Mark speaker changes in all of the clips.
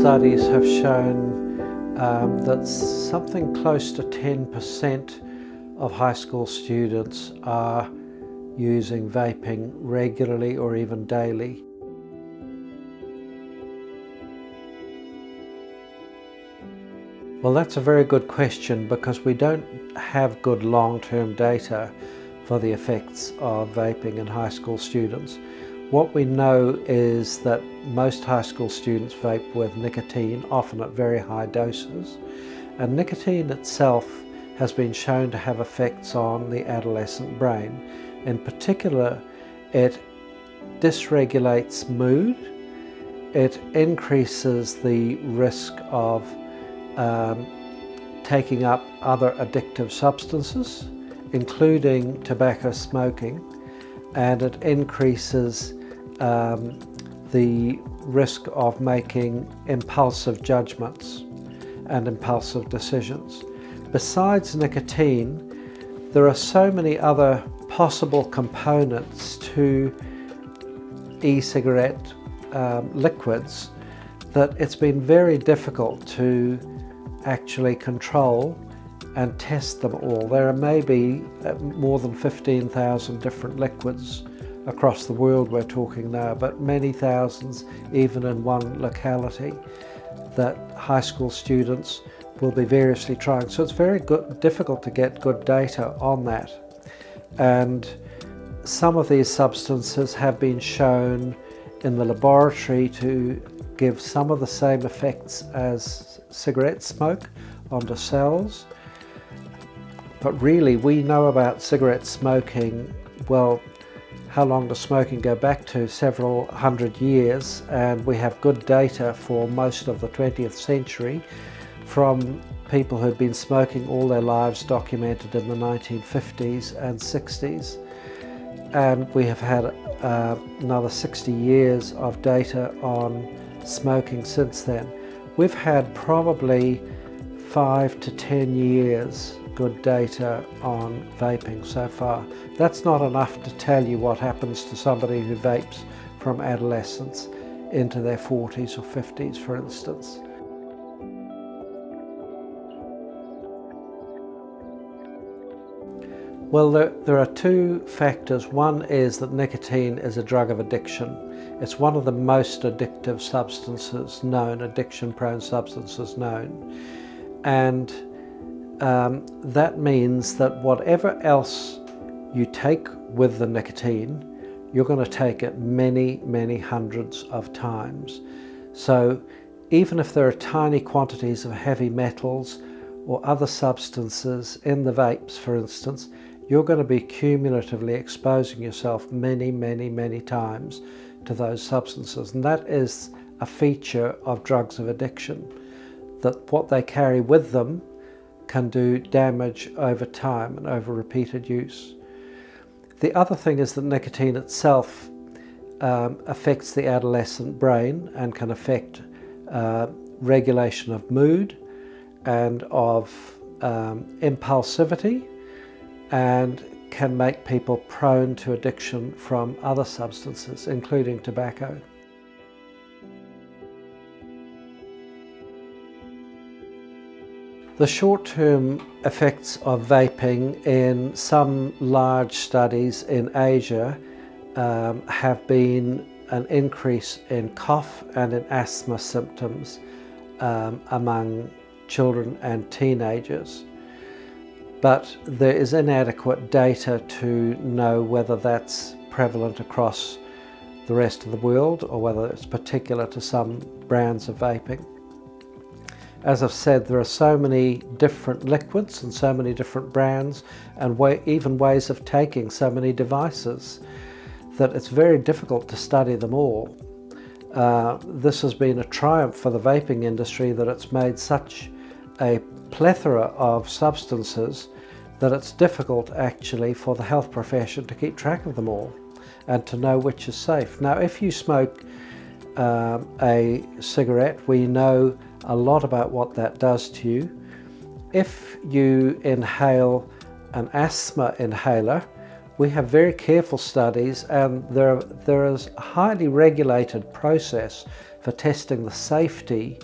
Speaker 1: studies have shown that something close to 10% of high school students are using vaping regularly or even daily. Well, that's a very good question because we don't have good long-term data for the effects of vaping in high school students. What we know is that most high school students vape with nicotine, often at very high doses, and nicotine itself has been shown to have effects on the adolescent brain. In particular, it dysregulates mood, it increases the risk of taking up other addictive substances, including tobacco smoking, and it increases the risk of making impulsive judgments and impulsive decisions. Besides nicotine, there are so many other possible components to e-cigarette liquids that it's been very difficult to actually control and test them all. There are maybe more than 15,000 different liquids across the world we're talking now, but many thousands even in one locality that high school students will be variously trying. So it's very difficult to get good data on that. And some of these substances have been shown in the laboratory to give some of the same effects as cigarette smoke onto cells. But really, we know about cigarette smoking, well, how long does smoking go back to? Several hundred years, and we have good data for most of the 20th century from people who've been smoking all their lives, documented in the 1950s and 60s. And we have had another 60 years of data on smoking since then. We've had probably 5 to 10 years good data on vaping so far. That's not enough to tell you what happens to somebody who vapes from adolescence into their 40s or 50s, for instance. Well, there are two factors. One is that nicotine is a drug of addiction. It's one of the most addictive substances known, addiction-prone substances known. And that means that whatever else you take with the nicotine, you're going to take it many, many hundreds of times. So even if there are tiny quantities of heavy metals or other substances in the vapes, for instance, you're going to be cumulatively exposing yourself many, many, many times to those substances. And that is a feature of drugs of addiction, that what they carry with them can do damage over time and over repeated use. The other thing is that nicotine itself affects the adolescent brain and can affect regulation of mood and of impulsivity, and can make people prone to addiction from other substances, including tobacco. The short-term effects of vaping in some large studies in Asia have been an increase in cough and in asthma symptoms among children and teenagers. But there is inadequate data to know whether that's prevalent across the rest of the world or whether it's particular to some brands of vaping. As I've said, there are so many different liquids and so many different brands and even ways of taking so many devices that it's very difficult to study them all. This has been a triumph for the vaping industry, that it's made such a plethora of substances that it's difficult actually for the health profession to keep track of them all and to know which is safe. Now, if you smoke a cigarette, we know a lot about what that does to you. If you inhale an asthma inhaler, we have very careful studies, and there is a highly regulated process for testing the safety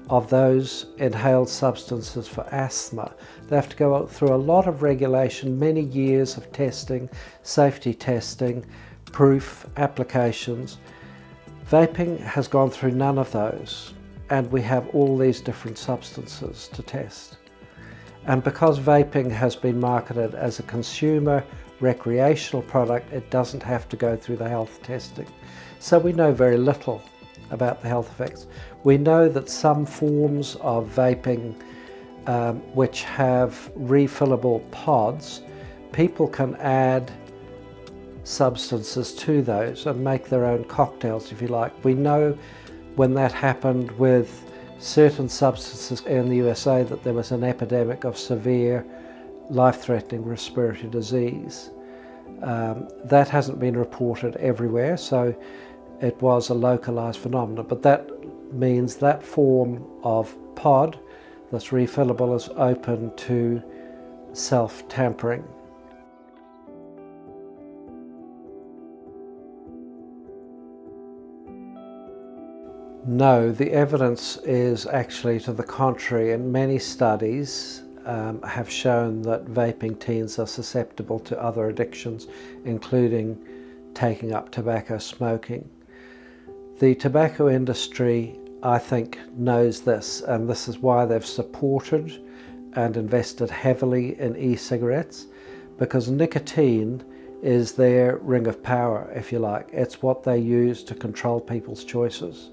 Speaker 1: of those inhaled substances for asthma. They have to go through a lot of regulation, many years of testing, safety testing, proof, applications. Vaping has gone through none of those, and we have all these different substances to test. And because vaping has been marketed as a consumer recreational product, it doesn't have to go through the health testing. So we know very little about the health effects. We know that some forms of vaping which have refillable pods, people can add substances to those and make their own cocktails, if you like. We know when that happened with certain substances in the USA that there was an epidemic of severe life-threatening respiratory disease. That hasn't been reported everywhere, so it was a localized phenomenon, but that means that form of pod that's refillable is open to self-tampering. No, the evidence is actually to the contrary, and many studies have shown that vaping teens are susceptible to other addictions, including taking up tobacco smoking. The tobacco industry, I think, knows this, and this is why they've supported and invested heavily in e-cigarettes, because nicotine is their ring of power, if you like. It's what they use to control people's choices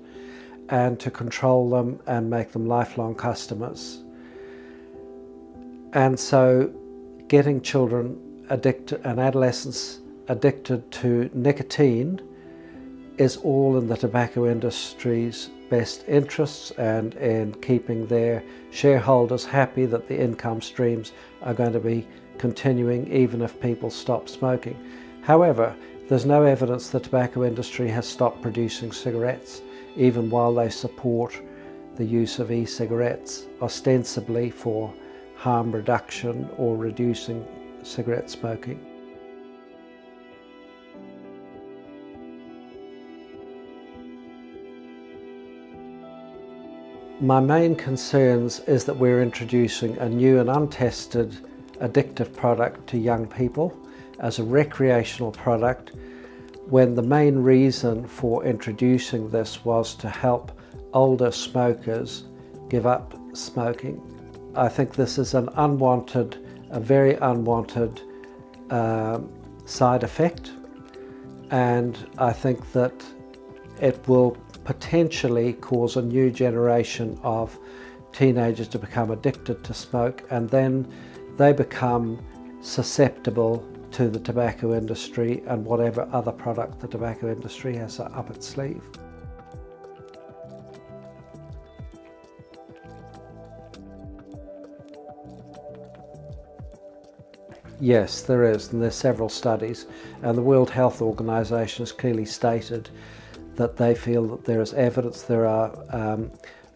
Speaker 1: and to control them and make them lifelong customers. And so getting children addicted and adolescents addicted to nicotine is all in the tobacco industry's best interests and in keeping their shareholders happy that the income streams are going to be continuing even if people stop smoking. However, there's no evidence the tobacco industry has stopped producing cigarettes, even while they support the use of e-cigarettes, ostensibly for harm reduction or reducing cigarette smoking. My main concerns is that we're introducing a new and untested addictive product to young people as a recreational product, when the main reason for introducing this was to help older smokers give up smoking. I think this is a very unwanted side effect, and I think that it will potentially cause a new generation of teenagers to become addicted to smoke, and then they become susceptible to the tobacco industry and whatever other product the tobacco industry has up its sleeve. Yes, there is, and there's several studies, and the World Health Organization has clearly stated that they feel that there is evidence. There are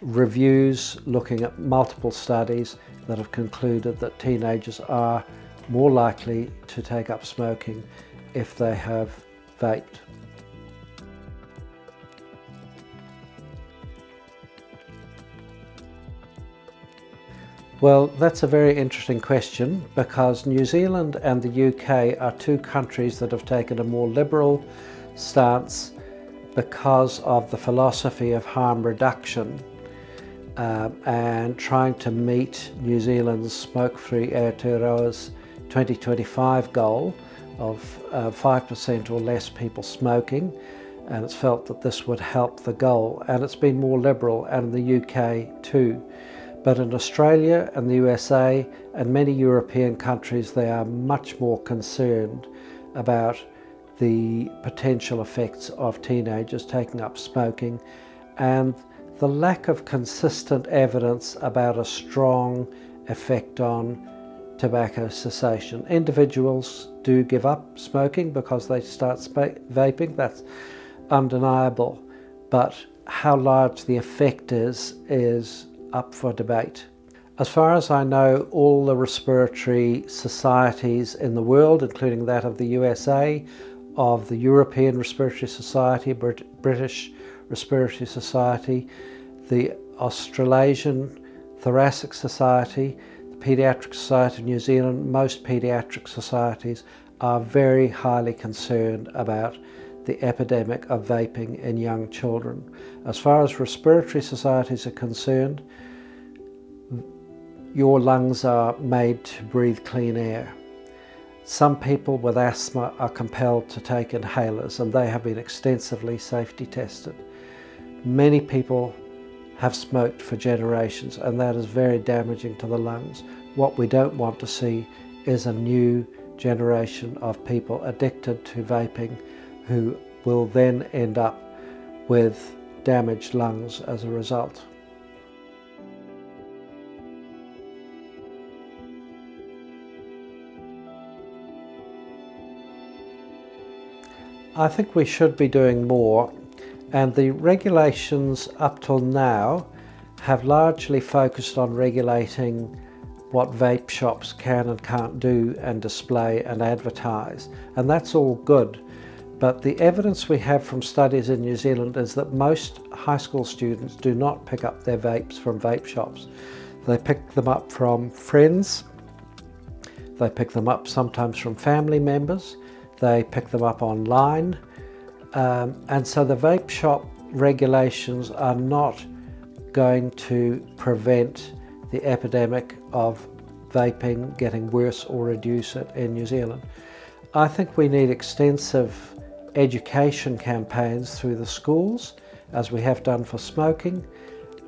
Speaker 1: reviews looking at multiple studies that have concluded that teenagers are more likely to take up smoking if they have vaped. Well, that's a very interesting question, because New Zealand and the UK are two countries that have taken a more liberal stance because of the philosophy of harm reduction and trying to meet New Zealand's smoke-free Aotearoa's 2025 goal of 5% or less people smoking, and it's felt that this would help the goal, and it's been more liberal, and in the UK too. But in Australia and the USA and many European countries, they are much more concerned about the potential effects of teenagers taking up smoking and the lack of consistent evidence about a strong effect on tobacco cessation. Individuals do give up smoking because they start vaping, that's undeniable, but how large the effect is up for debate. As far as I know, all the respiratory societies in the world, including that of the USA, of the European Respiratory Society, British Respiratory Society, the Australasian Thoracic Society, the Paediatric Society of New Zealand, most paediatric societies are very highly concerned about the epidemic of vaping in young children. As far as respiratory societies are concerned, your lungs are made to breathe clean air. Some people with asthma are compelled to take inhalers, and they have been extensively safety tested. Many people have smoked for generations, and that is very damaging to the lungs. What we don't want to see is a new generation of people addicted to vaping who will then end up with damaged lungs as a result. I think we should be doing more, and the regulations up till now have largely focused on regulating what vape shops can and can't do and display and advertise, and that's all good. But the evidence we have from studies in New Zealand is that most high school students do not pick up their vapes from vape shops. They pick them up from friends, they pick them up sometimes from family members, they pick them up online, and so the vape shop regulations are not going to prevent the epidemic of vaping getting worse or reduce it in New Zealand. I think we need extensive education campaigns through the schools, as we have done for smoking,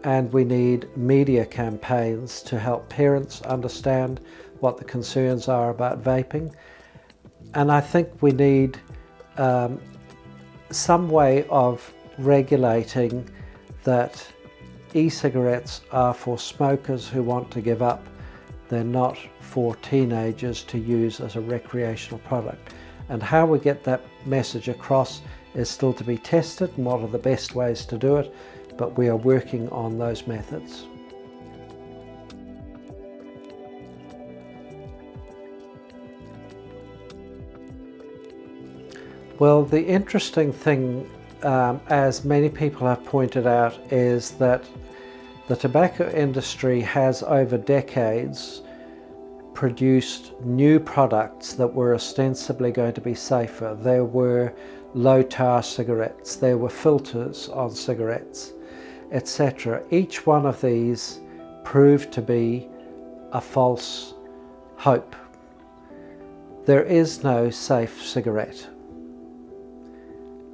Speaker 1: and we need media campaigns to help parents understand what the concerns are about vaping. And I think we need some way of regulating that e-cigarettes are for smokers who want to give up. They're not for teenagers to use as a recreational product. And how we get that message across is still to be tested, and what are the best ways to do it, but we are working on those methods. Well, the interesting thing, as many people have pointed out, is that the tobacco industry has over decades produced new products that were ostensibly going to be safer. There were low tar cigarettes, there were filters on cigarettes, etc. Each one of these proved to be a false hope. There is no safe cigarette.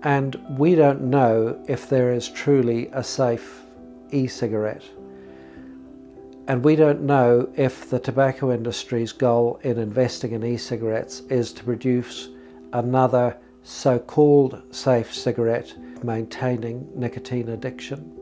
Speaker 1: And we don't know if there is truly a safe e-cigarette. And we don't know if the tobacco industry's goal in investing in e-cigarettes is to produce another so-called safe cigarette maintaining nicotine addiction.